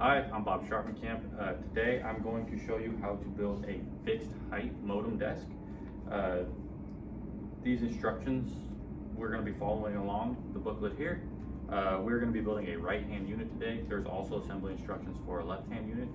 Hi, I'm Bob Sharpenkamp. Today I'm going to show you how to build a fixed height Motum desk. These instructions we're going to be following along the booklet here. We're going to be building a right hand unit today. There's also assembly instructions for a left hand unit.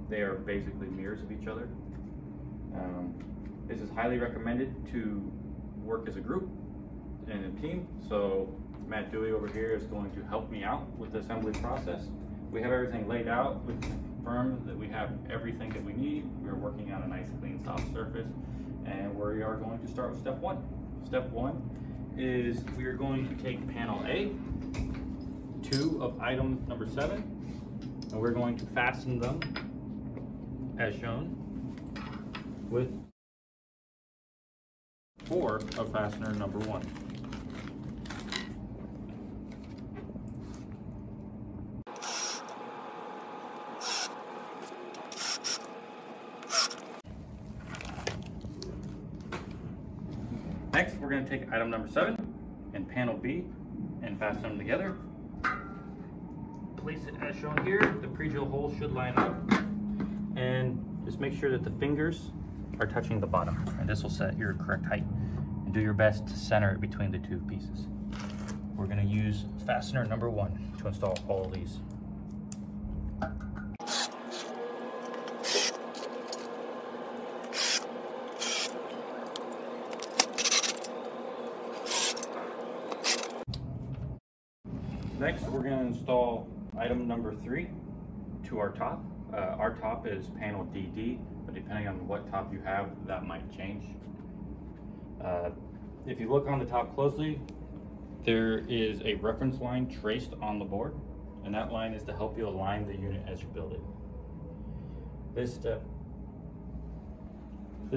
They are basically mirrors of each other. This is highly recommended to work as a group and a team. So Matt Dewey over here is going to help me out with the assembly process. We have everything laid out. We've confirmed that we have everything that we need. We're working on a nice clean soft surface, and we are going to start with step one. Step one is we are going to take panel A, 2 of item number 7, and we're going to fasten them as shown with 4 of fastener number 1. Next, we're going to take item number 7 and panel B and fasten them together. Place it as shown here. The pre-drill holes should line up, and just make sure that the fingers are touching the bottom, and this will set your correct height. And do your best to center it between the 2 pieces. We're going to use fastener number 1 to install all of these. Next, we're going to install item number 3 to our top. Our top is panel DD, but depending on what top you have, that might change. If you look on the top closely, there is a reference line traced on the board, and that line is to help you align the unit as you build it. This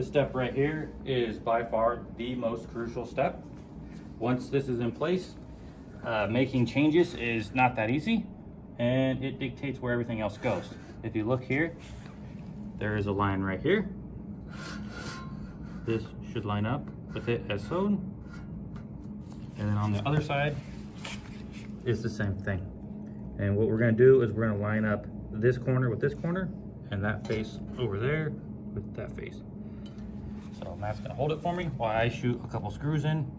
step right here is by far the most crucial step. Once this is in place, making changes is not that easy, and it dictates where everything else goes. If you look here, there is a line right here. This should line up with it as sewn, and then on the other side is the same thing. And what we're going to do is we're going to line up this corner with this corner, and that face over there with that face. So Matt's going to hold it for me while I shoot a couple screws in,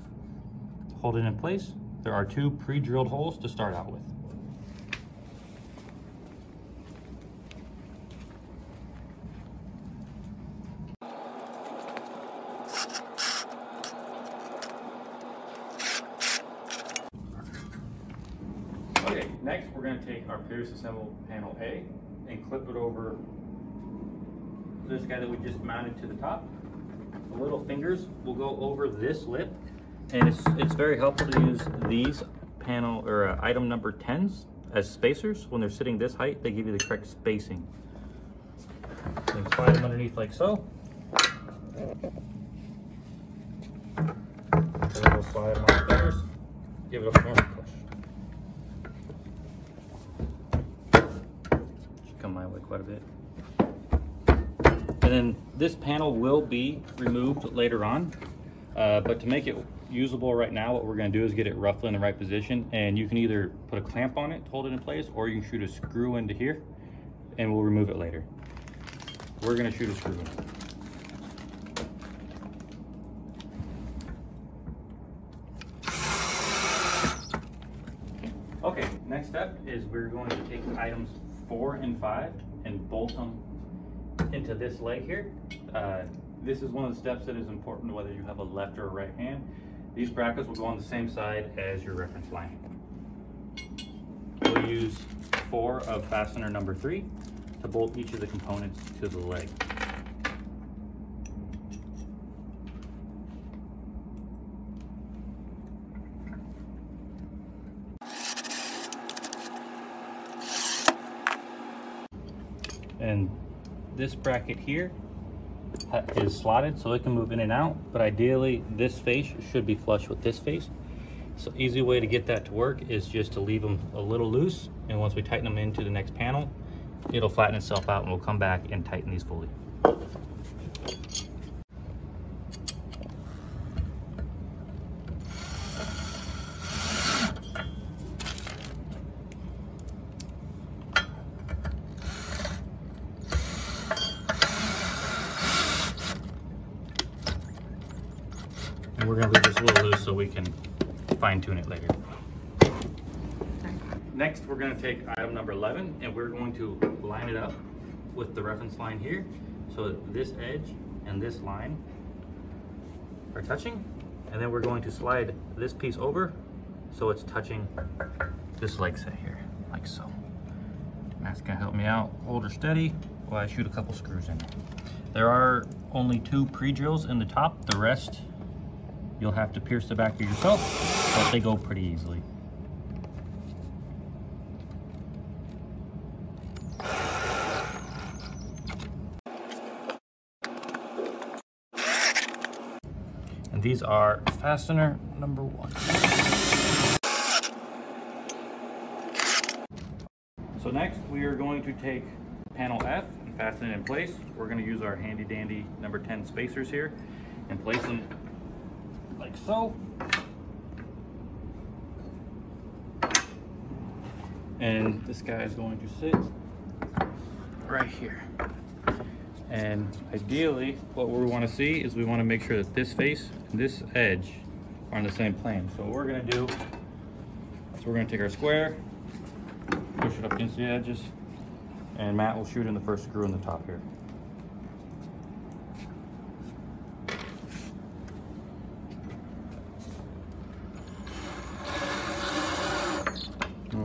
hold it in place. There are 2 pre-drilled holes to start out with. Okay, next we're going to take our Pierce assembled panel A and clip it over this guy that we just mounted to the top. The little fingers will go over this lip. And it's very helpful to use these panel or item number 10s as spacers. When they're sitting this height, they give you the correct spacing. Then slide them underneath like so. Then we'll slide them on the fingers. Give it a more push. Should come my way quite a bit. And then this panel will be removed later on, but to make it usable right now, what we're going to do is get it roughly in the right position, and you can either put a clamp on it to hold it in place, or you can shoot a screw into here and we'll remove it later. We're going to shoot a screw in. Okay, next step is we're going to take items 4 and 5 and bolt them into this leg here. This is one of the steps that is important whether you have a left or a right hand. These brackets will go on the same side as your reference line. We'll use 4 of fastener number 3 to bolt each of the components to the leg. And this bracket here is slotted so it can move in and out, but ideally this face should be flush with this face. So easy way to get that to work is just to leave them a little loose, and once we tighten them into the next panel, it'll flatten itself out and we'll come back and tighten these fully. And we're going to leave this a little loose so we can fine tune it later. Next, we're going to take item number 11 and we're going to line it up with the reference line here. So this edge and this line are touching, and then we're going to slide this piece over so it's touching this leg set here, like so. Matt's going to help me out. Hold her steady while I shoot a couple screws in. There are only 2 pre-drills in the top. The rest you'll have to pierce the back of yourself, but they go pretty easily. And these are fastener number 1. So next we are going to take panel F and fasten it in place. We're going to use our handy dandy number 10 spacers here and place them like so. And this guy is going to sit right here. And ideally, what we want to see is we want to make sure that this face and this edge are on the same plane. So what we're going to do is we're going to take our square, push it up against the edges, and Matt will shoot in the first screw in the top here.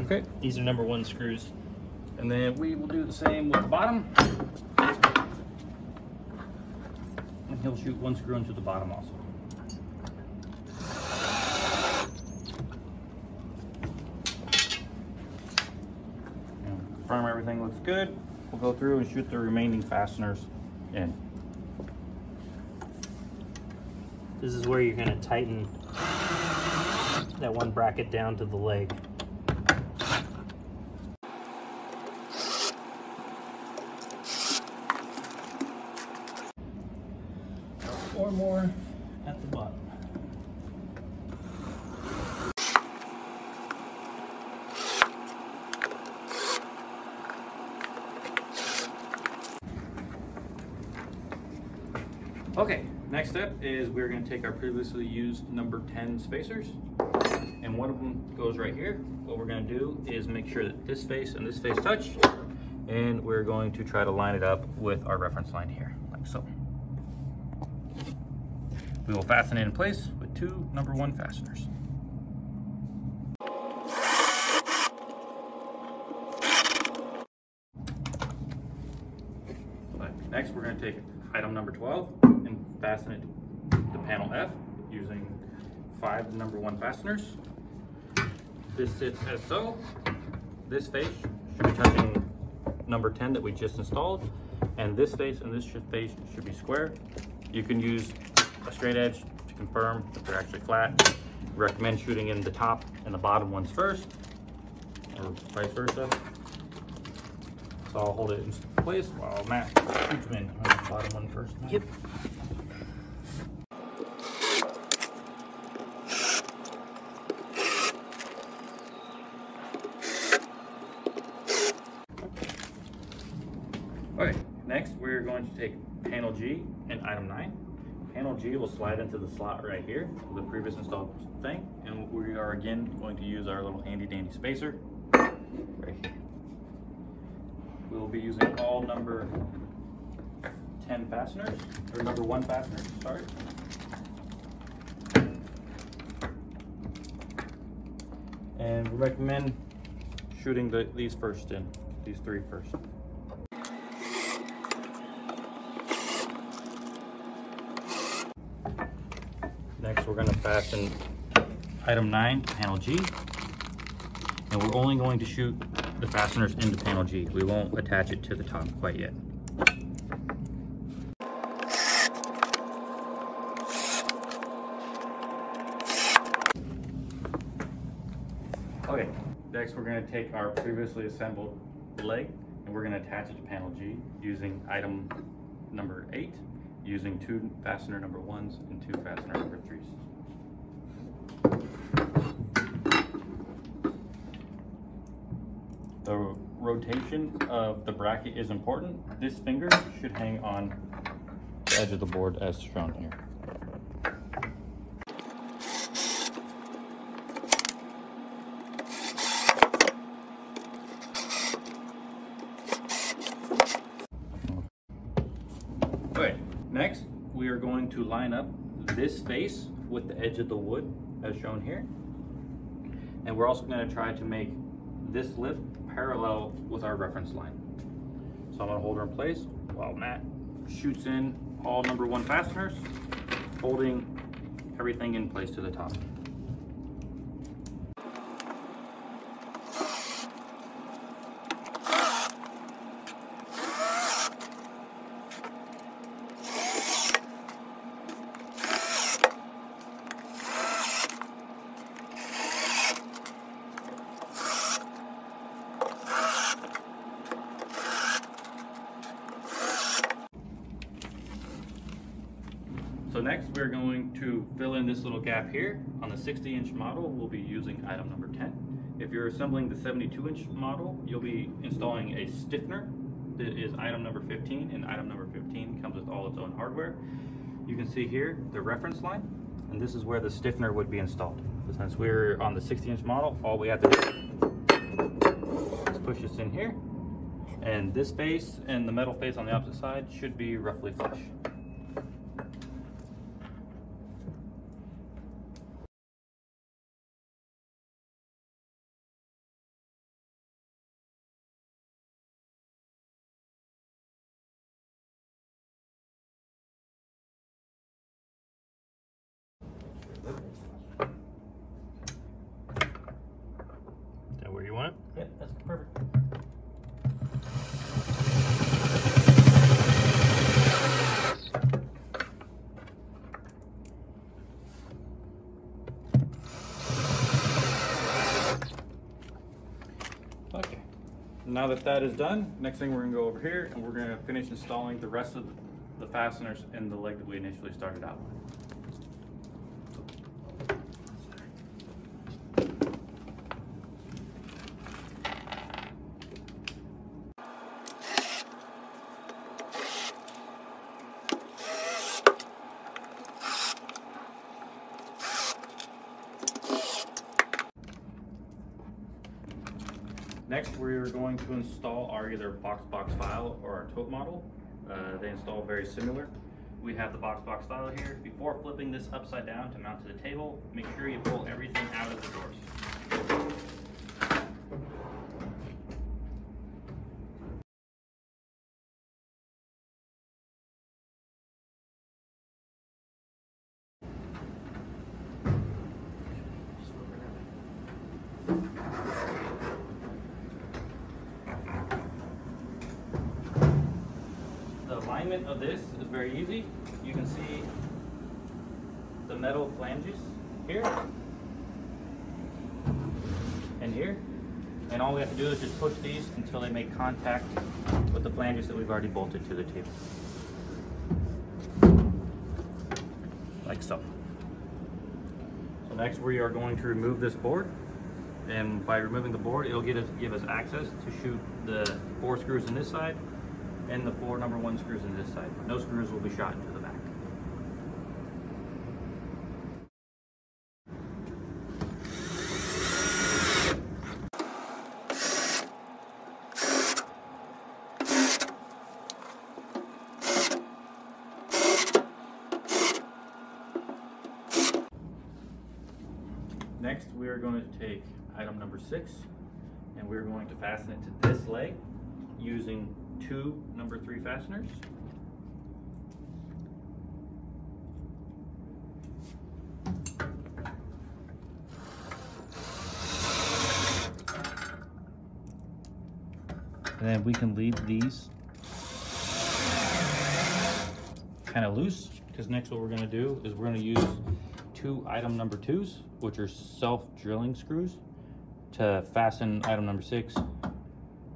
Okay. These are number 1 screws. And then we will do the same with the bottom. And he'll shoot 1 screw into the bottom also. And confirm everything looks good. We'll go through and shoot the remaining fasteners in. This is where you're going to tighten that 1 bracket down to the leg. Or more at the bottom. Okay, next step is we're going to take our previously used number 10 spacers, and one of them goes right here. What we're going to do is make sure that this face and this face touch, and we're going to try to line it up with our reference line here, like so. We will fasten it in place with 2 number 1 fasteners. Next, we're going to take item number 12 and fasten it to panel F using 5 number 1 fasteners. This sits as so. This face should be touching number 10 that we just installed, and this face and this face should be square. You can use a straight edge to confirm that they're actually flat. Recommend shooting in the top and the bottom ones first, or vice versa. So I'll hold it in place while Matt shoots them in on the bottom one first. Yep. Okay, next we're going to take panel G and item 9. Panel G will slide into the slot right here, the previous installed thing, and we are again going to use our little handy dandy spacer right here. We will be using all number 10 fasteners, or number 1 fasteners, sorry. And we recommend shooting these first in, these three first. Next, we're going to fasten item 9 to panel G, and we're only going to shoot the fasteners into panel G. We won't attach it to the top quite yet. Okay, next we're going to take our previously assembled leg and we're going to attach it to panel G using item number 8, using 2 fastener number 1s and 2 fastener number 3s. The rotation of the bracket is important. This finger should hang on the edge of the board as shown here. Okay, next we are going to line up this face with the edge of the wood as shown here. And we're also going to try to make this lift parallel with our reference line. So I'm going to hold her in place while Matt shoots in all number 1 fasteners, holding everything in place to the top. So next we're going to fill in this little gap here. On the 60-inch model, we'll be using item number 10. If you're assembling the 72-inch model, you'll be installing a stiffener. That is item number 15, and item number 15 comes with all its own hardware. You can see here the reference line, and this is where the stiffener would be installed. So since we're on the 60-inch model, all we have to do is push this in here, and this face and the metal face on the opposite side should be roughly flush. Is that where you want it? Yep, that's perfect. Okay, now that that is done, next thing we're going to go over here and we're going to finish installing the rest of the fasteners in the leg that we initially started out with. Next, we're going to install our either box file or our tote model. They install very similar. We have the box file here. Before flipping this upside down to mount to the table, make sure you pull everything out of the drawers. The alignment of this is very easy. You can see the metal flanges here and here, and all we have to do is just push these until they make contact with the flanges that we've already bolted to the table, like so. So next we are going to remove this board, and by removing the board it'll give us access to shoot the 4 screws in this side and the 4 number 1 screws in this side. No screws will be shot into the back. Next, we are going to take item number 6, and we're going to fasten it to this leg using 2 number 3 fasteners. And then we can leave these kind of loose, because next what we're going to do is we're going to use 2 item number 2s, which are self-drilling screws, to fasten item number 6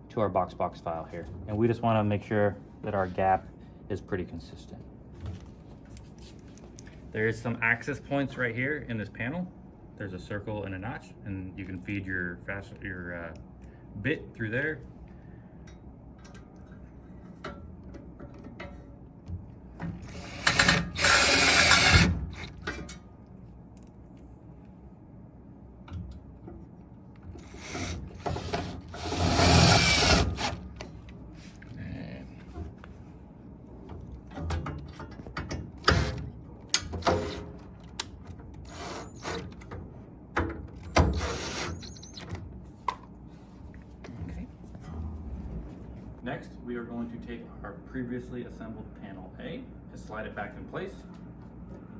to our box file here. And we just want to make sure that our gap is pretty consistent. There is some access points right here in this panel. There's a circle and a notch, and you can feed your bit through there. Next, we are going to take our previously assembled panel A and slide it back in place.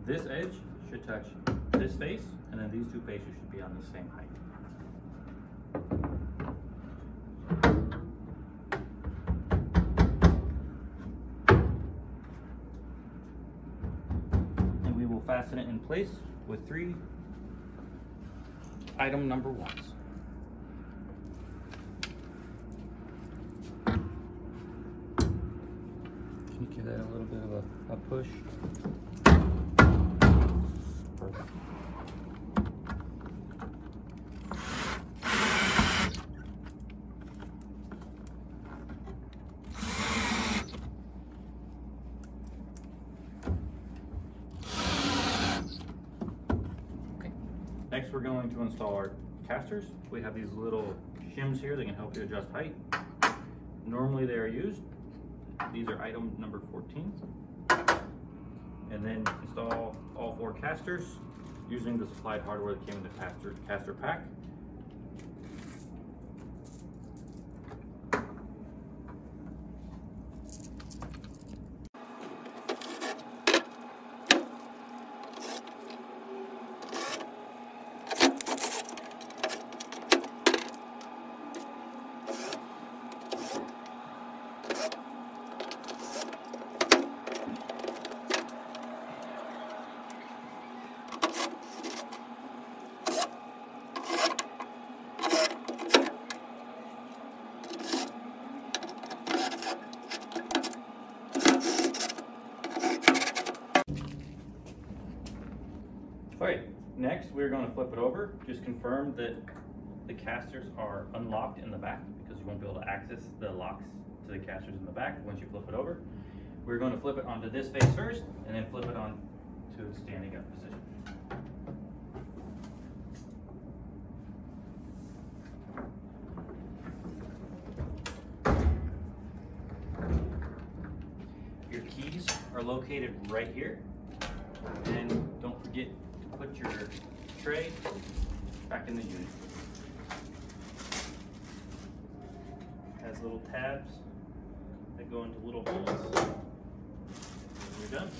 This edge should touch this face, and then these 2 faces should be on the same height. And we will fasten it in place with 3 item number 1s. Give that a little bit of a push. Perfect. Okay. Next, we're going to install our casters. We have these little shims here that can help you adjust height. Normally they are used. These are item number 14. And then install all 4 casters using the supplied hardware that came in the caster pack. Alright, next we're going to flip it over. Just confirm that the casters are unlocked in the back, because you won't be able to access the locks to the casters in the back once you flip it over. We're going to flip it onto this face first, and then flip it on to its standing up position. Your keys are located right here, and don't forget to put your tray back in the unit. It has little tabs that go into little holes. We're done.